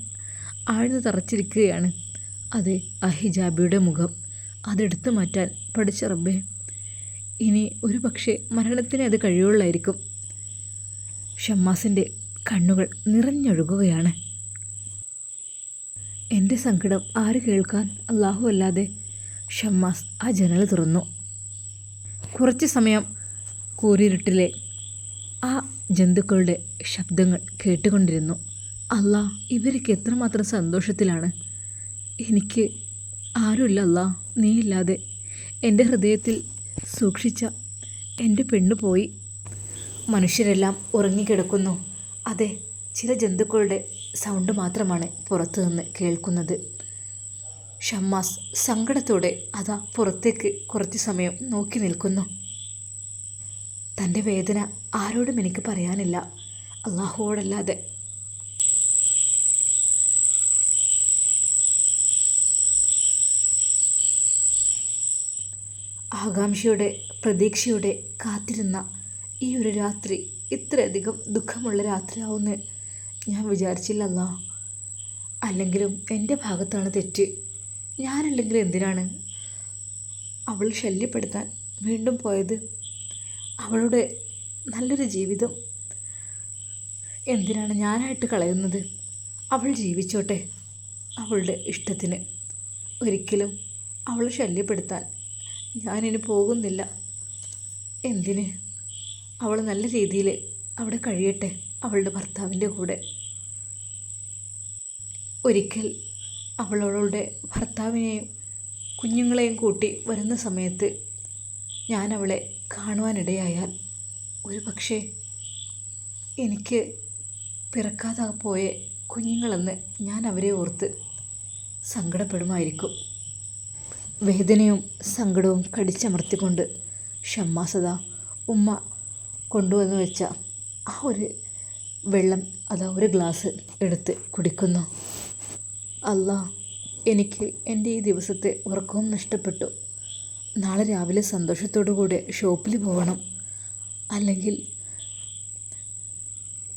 ആഴ്ന്നു തറച്ചിരിക്കുകയാണ്. അതെ, ആ ഹിജാബിയുടെ മുഖം, അതെടുത്തു മാറ്റാൻ പഠിച്ച റബ്ബേ. ഇനി ഒരു പക്ഷേ മരണത്തിന് അത് കഴിയുള്ളായിരിക്കും. ഷമ്മാസിൻ്റെ കണ്ണുകൾ നിറഞ്ഞൊഴുകുകയാണ്. എൻ്റെ സങ്കടം ആര് കേൾക്കാൻ? അല്ലാഹു അല്ലാതെ. ഷമ്മാസ് ആ ജനൽ തുറന്നു. കുറച്ച് സമയം കൂരിരുട്ടിലെ ആ ജന്തുക്കളുടെ ശബ്ദങ്ങൾ കേട്ടുകൊണ്ടിരുന്നു. അല്ലാ, ഇവരൊക്കെ എത്രമാത്രം സന്തോഷത്തിലാണ്. എനിക്ക് ആരുമില്ല അല്ലാ, നീയില്ലാതെ. എൻ്റെ ഹൃദയത്തിൽ സൂക്ഷിച്ച എൻ്റെ പെണ്ണ് പോയി. മനുഷ്യരെല്ലാം ഉറങ്ങിക്കിടക്കുന്നു. അതെ, ചില ജന്തുക്കളുടെ സൗണ്ട് മാത്രമാണ് പുറത്തു നിന്ന് കേൾക്കുന്നത്. ഷമ്മാസ് സങ്കടത്തോടെ അതാ പുറത്തേക്ക് കുറച്ച് സമയം നോക്കി നിൽക്കുന്നു. തൻ്റെ വേദന ആരോടും എനിക്ക് പറയാനില്ല, അല്ലാഹുവോടല്ലാതെ. ആകാംക്ഷയോടെ പ്രതീക്ഷയോടെ കാത്തിരുന്ന ഈ ഒരു രാത്രി ഇത്രയധികം ദുഃഖമുള്ള രാത്രിയാവുമെന്ന് ഞാൻ വിചാരിച്ചില്ലല്ല. അല്ലെങ്കിലും എൻ്റെ ഭാഗത്താണ് തെറ്റ്. ഞാനല്ലെങ്കിൽ എന്തിനാണ് അവൾ ശല്യപ്പെടുത്താൻ വീണ്ടും പോയത്? അവളുടെ നല്ലൊരു ജീവിതം എന്തിനാണ് ഞാനായിട്ട് കളയുന്നത്? അവൾ ജീവിച്ചോട്ടെ അവളുടെ ഇഷ്ടത്തിന്. ഒരിക്കലും അവളെ ശല്യപ്പെടുത്താൻ ഞാനിനി പോകുന്നില്ല. എന്തിന്? അവൾ നല്ല രീതിയിൽ അവിടെ കഴിയട്ടെ അവളുടെ ഭർത്താവിൻ്റെ കൂടെ. ഒരിക്കൽ അവളുടെ ഭർത്താവിനെയും കുഞ്ഞുങ്ങളെയും കൂട്ടി വരുന്ന സമയത്ത് ഞാൻ അവളെ കാണുവാനിടയായാൽ ഒരു പക്ഷേ എനിക്ക് പിറക്കാതെ പോയ കുഞ്ഞുങ്ങളെന്ന് ഞാൻ അവരെ ഓർത്ത് സങ്കടപ്പെടുമായിരിക്കും. വേദനയും സങ്കടവും കടിച്ചമർത്തിക്കൊണ്ട് ഷമ്മാസത ഉമ്മ കൊണ്ടുവന്ന് വെച്ച ആ ഒരു വെള്ളം ഒരു ഗ്ലാസ് എടുത്ത് കുടിക്കുന്നു. അല്ലാ, എനിക്ക് എൻ്റെ ഈ ദിവസത്തെ ഉറക്കവും നഷ്ടപ്പെട്ടു. നാളെ രാവിലെ സന്തോഷത്തോടു കൂടെ ഷോപ്പിൽ പോകണം. അല്ലെങ്കിൽ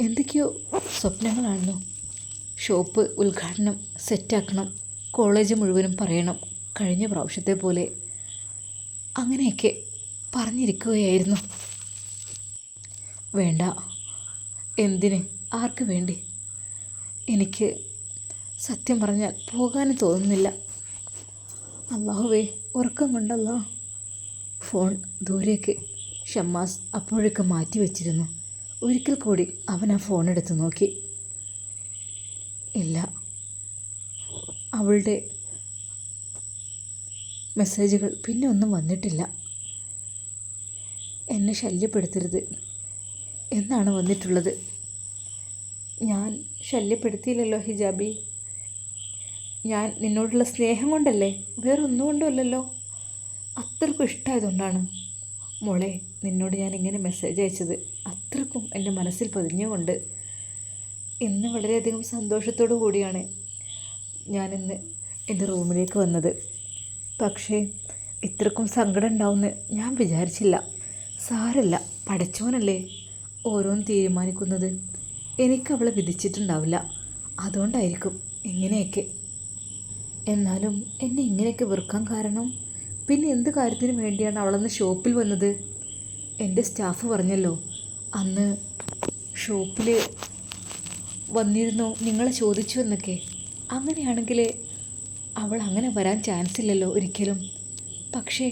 എന്തൊക്കെയോ സ്വപ്നങ്ങളായിരുന്നു. ഷോപ്പ് ഉദ്ഘാടനം സെറ്റാക്കണം, കോളേജ് മുഴുവനും പറയണം, കഴിഞ്ഞ പ്രാവശ്യത്തെ പോലെ അങ്ങനെയൊക്കെ പറഞ്ഞിരിക്കുകയായിരുന്നു. വേണ്ട, എന്തിന്, ആർക്ക് വേണ്ടി? എനിക്ക് സത്യം പറഞ്ഞാൽ പോകാനും തോന്നുന്നില്ല. അല്ലാഹുവേ, ഉറക്കം കൊണ്ടല്ലോ. ഫോൺ ദൂരേക്ക് ഷമ്മാസ് അപ്പോഴേക്ക് മാറ്റി വെച്ചിരുന്നു. ഒരിക്കൽ കൂടി അവൻ ആ ഫോൺ എടുത്ത് നോക്കി. ഇല്ല, അവളുടെ മെസ്സേജുകൾ പിന്നെ ഒന്നും വന്നിട്ടില്ല. എന്നെ ശല്യപ്പെടുത്തരുത് എന്നാണ് വന്നിട്ടുള്ളത്. ഞാൻ ശല്യപ്പെടുത്തിയില്ലല്ലോ ഹിജാബി. ഞാൻ നിന്നോടുള്ള സ്നേഹം കൊണ്ടല്ലേ, വേറെ ഒന്നും കൊണ്ടുമല്ലല്ലോ. അത്രക്കും ഇഷ്ടമായതുകൊണ്ടാണ് മോളെ നിന്നോട് ഞാൻ ഇങ്ങനെ മെസ്സേജ് അയച്ചത്. അത്രക്കും എൻ്റെ മനസ്സിൽ പതിഞ്ഞുകൊണ്ട് ഇന്ന് വളരെയധികം സന്തോഷത്തോടു കൂടിയാണ് ഞാനിന്ന് എൻ്റെ റൂമിലേക്ക് വന്നത്. പക്ഷേ ഇത്രക്കും സങ്കടം ഉണ്ടാവുമെന്ന് ഞാൻ വിചാരിച്ചില്ല. സാരല്ല, പടച്ചോനല്ലേ ഓരോന്ന് തീരുമാനിക്കുന്നത്. എനിക്കവളെ വിധിച്ചിട്ടുണ്ടാവില്ല, അതുകൊണ്ടായിരിക്കും ഇങ്ങനെയൊക്കെ. എന്നാലും എന്നെ ഇങ്ങനെയൊക്കെ വെറുക്കാൻ കാരണം, പിന്നെ എന്ത് കാര്യത്തിന് വേണ്ടിയാണ് അവളന്ന് ഷോപ്പിൽ വന്നത്? എൻ്റെ സ്റ്റാഫ് പറഞ്ഞല്ലോ അന്ന് ഷോപ്പിൽ വന്നിരുന്നോ, നിങ്ങളെ ചോദിച്ചു എന്നൊക്കെ. അങ്ങനെയാണെങ്കിൽ അവൾ അങ്ങനെ വരാൻ ചാൻസ് ഇല്ലല്ലോ ഒരിക്കലും. പക്ഷേ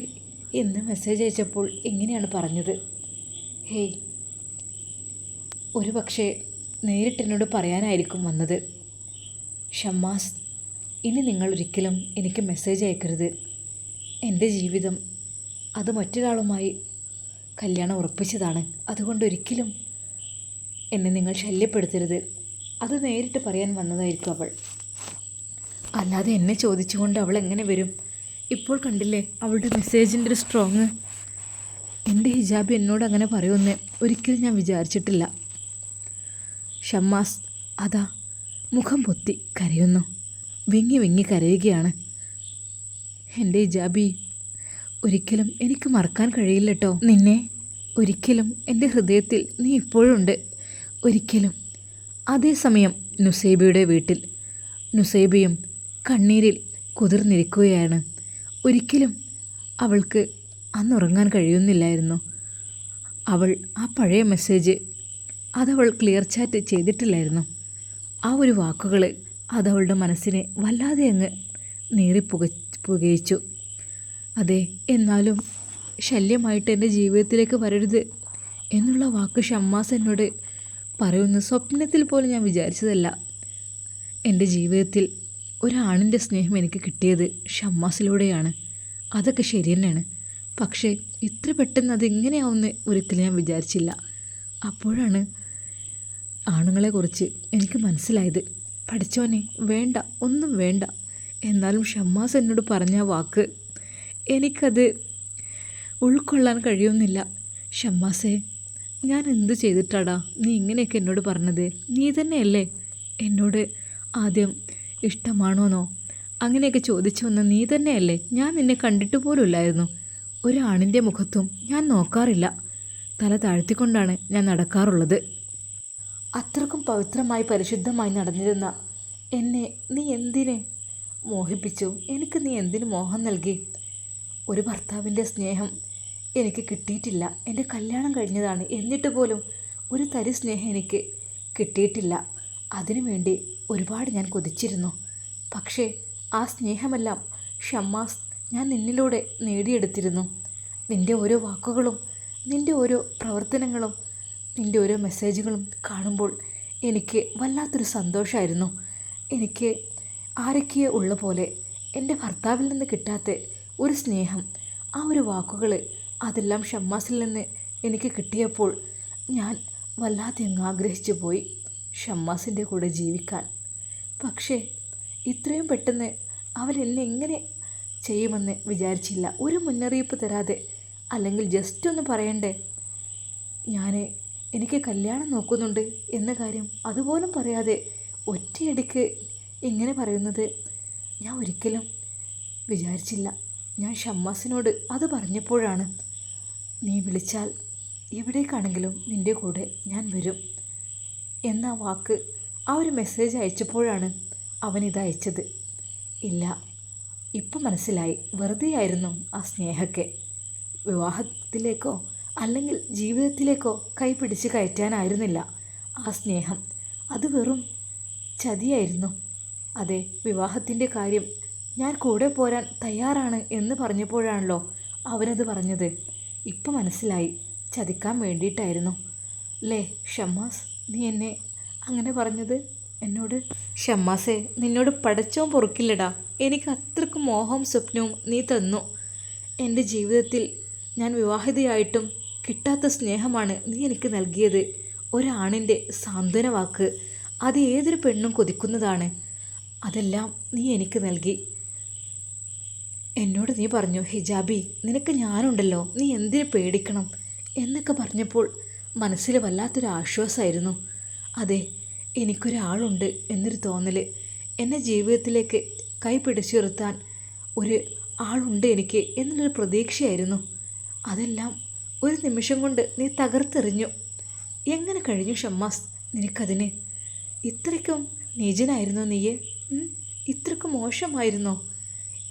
ഇന്ന് മെസ്സേജ് അയച്ചപ്പോൾ ഇങ്ങനെയാണ് പറഞ്ഞത്. ഹേയ്, ഒരു പക്ഷേ നേരിട്ട് എന്നോട് പറയാനായിരിക്കും വന്നത്. ഷമ്മാസ്, ഇനി നിങ്ങളൊരിക്കലും എനിക്ക് മെസ്സേജ് അയക്കരുത്. എൻ്റെ ജീവിതം അത് മറ്റൊരാളുമായി കല്യാണം ഉറപ്പിച്ചതാണ്. അതുകൊണ്ടൊരിക്കലും എന്നെ നിങ്ങൾ ശല്യപ്പെടുത്തരുത്. അത് നേരിട്ട് പറയാൻ വന്നതായിരിക്കും അവൾ. അല്ലാതെ എന്നെ ചോദിച്ചുകൊണ്ട് അവൾ എങ്ങനെ വരും? ഇപ്പോൾ കണ്ടില്ലേ അവളുടെ മെസ്സേജിൻ്റെ ഒരു സ്ട്രോങ്. എൻ്റെ ഹിജാബ് എന്നോട് അങ്ങനെ പറയുമെന്ന് ഒരിക്കലും ഞാൻ വിചാരിച്ചിട്ടില്ല. ഷമ്മാസ് അതാ മുഖം പൊത്തി കരയുന്നു. വിങ്ങി വിങ്ങി കരയുകയാണ്. എൻ്റെ ഹിജാബി, ഒരിക്കലും എനിക്ക് മറക്കാൻ കഴിയില്ല കേട്ടോ നിന്നെ. ഒരിക്കലും എൻ്റെ ഹൃദയത്തിൽ നീ ഇപ്പോഴുണ്ട്, ഒരിക്കലും. അതേസമയം നുസൈബയുടെ വീട്ടിൽ നുസൈബയും കണ്ണീരിൽ കുതിർന്നിരിക്കുകയാണ്. ഒരിക്കലും അവൾക്ക് അന്നുറങ്ങാൻ കഴിയുന്നില്ലായിരുന്നു. അവൾ ആ പഴയ മെസ്സേജ് അതവൾ ക്ലിയർ ചാറ്റ് ചെയ്തിട്ടില്ലായിരുന്നു. ആ ഒരു വാക്കുകൾ അതവളുടെ മനസ്സിനെ വല്ലാതെ അങ്ങ് പുകയിച്ചു. അതെ, എന്നാലും ശല്യമായിട്ട് എൻ്റെ ജീവിതത്തിലേക്ക് വരരുത് എന്നുള്ള വാക്ക് ഷമ്മാസ് എന്നോട് പറയുമെന്ന് സ്വപ്നത്തിൽ പോലും ഞാൻ വിചാരിച്ചതല്ല. എൻ്റെ ജീവിതത്തിൽ ഒരാണിൻ്റെ സ്നേഹം എനിക്ക് കിട്ടിയത് ഷമ്മാസിലൂടെയാണ്. അതൊക്കെ ശരി തന്നെയാണ്. പക്ഷേ ഇത്ര പെട്ടെന്ന് അതിങ്ങനെയാവുമെന്ന് ഒരിക്കലും ഞാൻ വിചാരിച്ചില്ല. അപ്പോഴാണ് ആണുങ്ങളെക്കുറിച്ച് എനിക്ക് മനസ്സിലായത്. പഠിച്ചോനെ, വേണ്ട, ഒന്നും വേണ്ട. എന്നാലും ഷമ്മാസ് എന്നോട് പറഞ്ഞ വാക്ക് എനിക്കത് ഉൾക്കൊള്ളാൻ കഴിയുന്നില്ല. ഷമ്മാസേ, ഞാൻ എന്ത് ചെയ്തിട്ടാടാ നീ ഇങ്ങനെയൊക്കെ എന്നോട് പറഞ്ഞത്? നീ തന്നെയല്ലേ എന്നോട് ആദ്യം ഇഷ്ടമാണോന്നോ അങ്ങനെയൊക്കെ ചോദിച്ചു വന്ന നീ തന്നെയല്ലേ? ഞാൻ നിന്നെ കണ്ടിട്ട് പോലും ഇല്ലായിരുന്നു. ഒരാണിൻ്റെ മുഖത്തും ഞാൻ നോക്കാറില്ല. തല താഴ്ത്തിക്കൊണ്ടാണ് ഞാൻ നടക്കാറുള്ളത്. അത്രക്കും പവിത്രമായി പരിശുദ്ധമായി നടന്നിരുന്ന എന്നെ നീ എന്തിന് മോഹിപ്പിച്ചു? എനിക്ക് നീ എന്തിന് മോഹം നൽകി? ഒരു ഭർത്താവിൻ്റെ സ്നേഹം എനിക്ക് കിട്ടിയിട്ടില്ല. എൻ്റെ കല്യാണം കഴിഞ്ഞതാണ്, എന്നിട്ട് പോലും ഒരു തരി സ്നേഹം എനിക്ക് കിട്ടിയിട്ടില്ല. അതിനുവേണ്ടി ഒരുപാട് ഞാൻ കൊതിച്ചിരുന്നു. പക്ഷേ ആ സ്നേഹമെല്ലാം ഷമ്മാസ് ഞാൻ നിന്നിലൂടെ നേടിയെടുത്തിരുന്നു. നിൻ്റെ ഓരോ വാക്കുകളും നിൻ്റെ ഓരോ പ്രവർത്തനങ്ങളും നിൻ്റെ ഓരോ മെസ്സേജുകളും കാണുമ്പോൾ എനിക്ക് വല്ലാത്തൊരു സന്തോഷമായിരുന്നു. എനിക്ക് ആരൊക്കെയോ ഉള്ള പോലെ എൻ്റെ ഭർത്താവിൽ നിന്ന് കിട്ടാത്ത ഒരു സ്നേഹം, ആ ഒരു വാക്കുകൾ, അതെല്ലാം ഷമ്മാസിൽ നിന്ന് എനിക്ക് കിട്ടിയപ്പോൾ ഞാൻ വല്ലാതെ അങ്ങ് ആഗ്രഹിച്ചു പോയി. ഷമ്മാസിൻ്റെ കൂടെ ജീവിക്കാൻ. പക്ഷേ ഇത്രയും പെട്ടെന്ന് അവൻ എന്നെ എങ്ങനെ ചെയ്യുമെന്ന് വിചാരിച്ചില്ല. ഒരു മുന്നറിയിപ്പ് തരാതെ, അല്ലെങ്കിൽ ജസ്റ്റ് ഒന്ന് പറയണ്ടേ, എനിക്ക് കല്യാണം നോക്കുന്നുണ്ട് എന്ന കാര്യം അതുപോലും പറയാതെ ഒറ്റയടിക്ക് ഇങ്ങനെ പറയുന്നത് ഞാൻ ഒരിക്കലും വിചാരിച്ചില്ല. ഞാൻ ഷമ്മാസിനോട് അത് പറഞ്ഞപ്പോഴാണ്, നീ വിളിച്ചാൽ എവിടേക്കാണെങ്കിലും നിൻ്റെ കൂടെ ഞാൻ വരും എന്ന വാക്ക്, ആ ഒരു മെസ്സേജ് അയച്ചപ്പോഴാണ് അവനിത് അയച്ചത്. ഇല്ല, ഇപ്പം മനസ്സിലായി, വെറുതെയായിരുന്നു ആ സ്നേഹമൊക്കെ. വിവാഹത്തിലേക്കോ അല്ലെങ്കിൽ ജീവിതത്തിലേക്കോ കൈ പിടിച്ച് കയറ്റാനായിരുന്നില്ല ആ സ്നേഹം. അത് വെറും ചതിയായിരുന്നു. അതെ, വിവാഹത്തിൻ്റെ കാര്യം ഞാൻ കൂടെ പോരാൻ തയ്യാറാണ് എന്ന് പറഞ്ഞപ്പോഴാണല്ലോ അവനത് പറഞ്ഞത്. ഇപ്പം മനസ്സിലായി, ചതിക്കാൻ വേണ്ടിയിട്ടായിരുന്നു അല്ലേ ഷമ്മാസ് നീ എന്നെ അങ്ങനെ പറഞ്ഞത് എന്നോട്. ഷമ്മാസേ, നിന്നോട് പടച്ചോൻ പൊറുക്കില്ലടാ. എനിക്ക് അത്രയ്ക്ക് മോഹവും സ്വപ്നവും നീ തന്നു. എൻ്റെ ജീവിതത്തിൽ ഞാൻ വിവാഹിതയായിട്ടും കിട്ടാത്ത സ്നേഹമാണ് നീ എനിക്ക് നൽകിയത്. ഒരാണിൻ്റെ സാന്ത്വന വാക്ക്, അത് ഏതൊരു പെണ്ണും കൊതിക്കുന്നതാണ്. അതെല്ലാം നീ എനിക്ക് നൽകി. എന്നോട് നീ പറഞ്ഞു, ഹിജാബി നിനക്ക് ഞാനുണ്ടല്ലോ, നീ എന്തിനു പേടിക്കണം എന്നൊക്കെ പറഞ്ഞപ്പോൾ മനസ്സിൽ വല്ലാത്തൊരു ആശ്വാസമായിരുന്നു. അതെ, എനിക്കൊരാളുണ്ട് എന്നൊരു തോന്നൽ, എന്നെ ജീവിതത്തിലേക്ക് കൈ പിടിച്ചുയർത്താൻ ഒരു ആളുണ്ട് എനിക്ക് എന്നുള്ളൊരു പ്രതീക്ഷയായിരുന്നു. അതെല്ലാം ഒരു നിമിഷം കൊണ്ട് നീ തകർത്തെറിഞ്ഞു. എങ്ങനെ കഴിഞ്ഞു ഷമ്മാസ് നിനക്കതിന്? ഇത്രയ്ക്കും നീചനായിരുന്നോ നീയെ? ഇത്രയ്ക്കും മോശമായിരുന്നോ?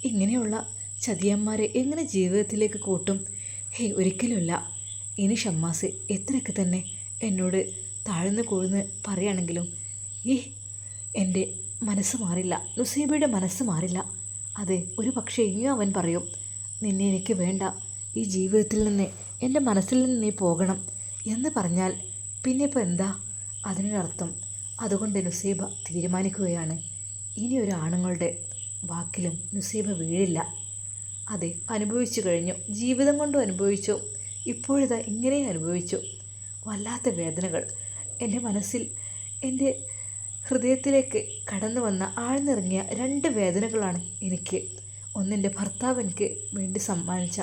ഇങ്ങനെയുള്ള ചതിയന്മാരെ എങ്ങനെ ജീവിതത്തിലേക്ക് കൂട്ടും? ഒരിക്കലുമില്ല. ഇനി ഷമ്മാസ് എത്രയൊക്കെ തന്നെ എന്നോട് താഴ്ന്നു കൊഴുന്ന് പറയുകയാണെങ്കിലും എൻ്റെ മനസ്സ് മാറില്ല, നുസൈബയുടെ മനസ്സ് മാറില്ല. അതെ, ഒരു പക്ഷേ ഇനിയും അവൻ പറയും, നിന്നെ എനിക്ക് വേണ്ട, ഈ ജീവിതത്തിൽ നിന്ന്, എൻ്റെ മനസ്സിൽ നിന്ന് നീ പോകണം എന്ന് പറഞ്ഞാൽ പിന്നെ ഇപ്പോൾ എന്താ അതിനൊരർത്ഥം? അതുകൊണ്ട് നുസൈബ തീരുമാനിക്കുകയാണ്, ഇനി ഒരു ആണുങ്ങളുടെ വാക്കിലും നുസൈബ വീഴില്ല. അതെ, അനുഭവിച്ചു കഴിഞ്ഞു, ജീവിതം കൊണ്ടും അനുഭവിച്ചു, ഇപ്പോഴിതാ ഇങ്ങനെയും അനുഭവിച്ചു. വല്ലാത്ത വേദനകൾ എൻ്റെ മനസ്സിൽ, എൻ്റെ ഹൃദയത്തിലേക്ക് കടന്നു വന്ന ആഴ്ന്നിറങ്ങിയ 2 വേദനകളാണ് എനിക്ക്. ഒന്നെൻ്റെ ഭർത്താവ് എനിക്ക് വേണ്ടി സമ്മാനിച്ച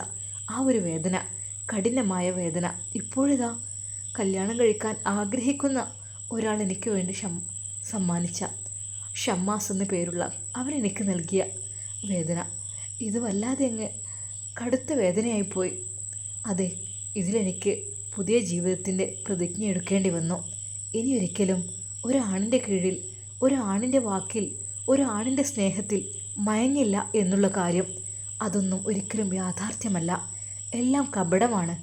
ആ ഒരു വേദന, കഠിനമായ വേദന. ഇപ്പോഴിതാ കല്യാണം കഴിക്കാൻ ആഗ്രഹിക്കുന്ന ഒരാൾ എനിക്ക് വേണ്ടി സമ്മാനിച്ച ഷമ്മാസ് എന്ന പേരുള്ള അവൻ എനിക്ക് നൽകിയ വേദന. ഇത് വല്ലാതെ അങ്ങ് കടുത്ത വേദനയായിപ്പോയി. അതെ, ഇതിലെനിക്ക് പുതിയ ജീവിതത്തിൻ്റെ പ്രതിജ്ഞ എടുക്കേണ്ടി വന്നു. ഇനി ഒരിക്കലും ഒരാണിൻ്റെ കീഴിൽ, ഒരാണിൻ്റെ വാക്കിൽ, ഒരാണിൻ്റെ സ്നേഹത്തിൽ മയങ്ങില്ല എന്നുള്ള കാര്യം, അതൊന്നും ഒരിക്കലും യാഥാർത്ഥ്യമല്ല. എല്ലാം കപടമാണ്,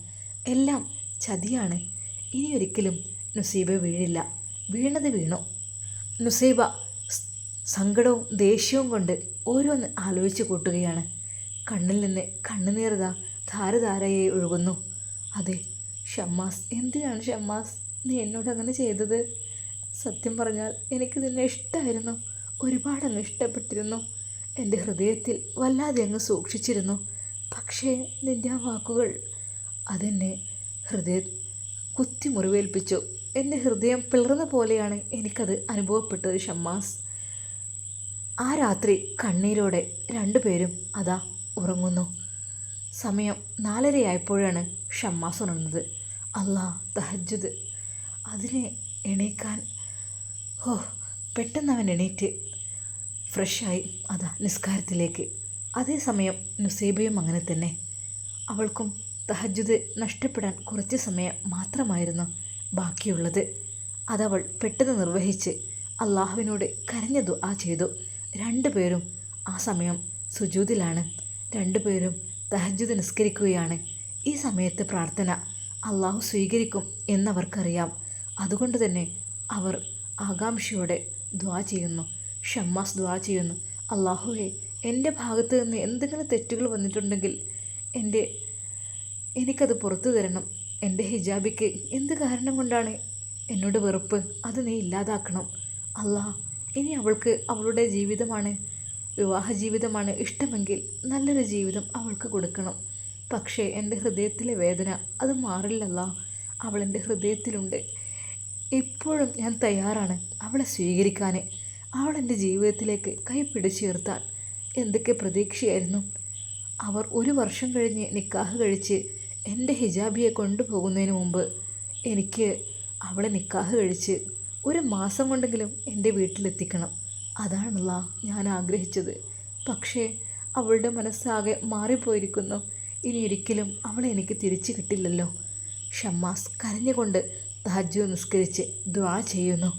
എല്ലാം ചതിയാണ്. ഇനി ഒരിക്കലും നുസൈബ വീഴില്ല. വീണത് വീണു. നുസൈബ സങ്കടവും ദേഷ്യവും കൊണ്ട് ഓരോന്ന് ആലോചിച്ച് കൂട്ടുകയാണ്. കണ്ണിൽ നിന്ന് കണ്ണുനീർതാ ധാരധാരയായി ഒഴുകുന്നു. അതെ ഷമ്മാസ്, എന്തിനാണ് ഷമ്മാസ് നീ എന്നോട് അങ്ങനെ ചെയ്തത്? സത്യം പറഞ്ഞാൽ എനിക്ക് നിന്നെ ഇഷ്ടമായിരുന്നു, ഒരുപാട് അങ്ങ് ഇഷ്ടപ്പെട്ടിരുന്നു, എൻ്റെ ഹൃദയത്തിൽ വല്ലാതെ അങ്ങ് സൂക്ഷിച്ചിരുന്നു. പക്ഷേ നിൻ്റെ ആ വാക്കുകൾ അതെന്നെ കുത്തി മുറിവേൽപ്പിച്ചു. എൻ്റെ ഹൃദയം പിളർന്ന പോലെയാണ് എനിക്കത് അനുഭവപ്പെട്ടത് ഷമ്മാസ്. ആ രാത്രി കണ്ണീരോടെ 2 പേരും അതാ ഉറങ്ങുന്നു. സമയം 4:30 ഷമ്മാസ് ഉണർന്നത്. അല്ലാ, തഹജ്ജുദ്, അതിനെ എണീക്കാൻ പെട്ടെന്ന് അവൻ എണീറ്റ് ഫ്രഷായി അതാ നിസ്കാരത്തിലേക്ക്. അതേസമയം നുസൈബയും അങ്ങനെ തന്നെ. അവൾക്കും തഹജ്ജുദ് നഷ്ടപ്പെടാൻ കുറച്ച് സമയം മാത്രമായിരുന്നു ബാക്കിയുള്ളത്. അതവൾ പെട്ടെന്ന് നിർവഹിച്ച് അള്ളാഹുവിനോട് കരഞ്ഞു ദുആ ചെയ്തു. 2 പേരും ആ സമയം സുജൂദിലാണ്. 2 പേരും തഹജ്ജുദ് നിസ്കരിക്കുകയാണ്. ഈ സമയത്ത് പ്രാർത്ഥന അള്ളാഹു സ്വീകരിക്കും എന്നവർക്കറിയാം. അതുകൊണ്ട് തന്നെ അവർ ആകാംക്ഷയോടെ ദുആ ചെയ്യുന്നു. ഷമ്മാസ് ദുആ ചെയ്യുന്നു, അള്ളാഹുവേ, എൻ്റെ ഭാഗത്ത് നിന്ന് എന്തെങ്കിലും തെറ്റുകൾ വന്നിട്ടുണ്ടെങ്കിൽ എനിക്കത് പുറത്തു തരണം. എൻ്റെ ഹിജാബിക്ക് എന്ത് കാരണം കൊണ്ടാണ് എന്നോട് വെറുപ്പ്, അത് നീ ഇല്ലാതാക്കണം. അല്ലാ, ഇനി അവൾക്ക് അവളുടെ ജീവിതമാണ്, വിവാഹ ജീവിതമാണ് ഇഷ്ടമെങ്കിൽ നല്ലൊരു ജീവിതം അവൾക്ക് കൊടുക്കണം. പക്ഷേ എൻ്റെ ഹൃദയത്തിലെ വേദന അത് മാറില്ലല്ലാ, അവൾ എൻ്റെ ഹൃദയത്തിലുണ്ട്. ഇപ്പോഴും ഞാൻ തയ്യാറാണ് അവളെ സ്വീകരിക്കാൻ. അവൾ എൻ്റെ ജീവിതത്തിലേക്ക് കൈപിടിച്ചുയർത്താൻ. എന്തൊക്കെ പ്രതീക്ഷയായിരുന്നു. അവർ 1 വർഷം കഴിഞ്ഞ് നിക്കാഹ് കഴിച്ച് എൻ്റെ ഹിജാബിയെ കൊണ്ടുപോകുന്നതിന് മുമ്പ് എനിക്ക് അവളെ നിക്കാഹ് കഴിച്ച് 1 മാസം കൊണ്ടെങ്കിലും എൻ്റെ വീട്ടിലെത്തിക്കണം. അതാണല്ലോ ഞാൻ ആഗ്രഹിച്ചത്. പക്ഷേ അവളുടെ മനസ്സാകെ മാറിപ്പോയിരിക്കുന്നു. ഇനി ഒരിക്കലും അവളെ എനിക്ക് തിരിച്ചു കിട്ടില്ലല്ലോ. ഷമ്മാസ് കരഞ്ഞുകൊണ്ട് തഹജ്ജുദ് നിസ്കരിച്ച് ദുആ ചെയ്യുന്നു.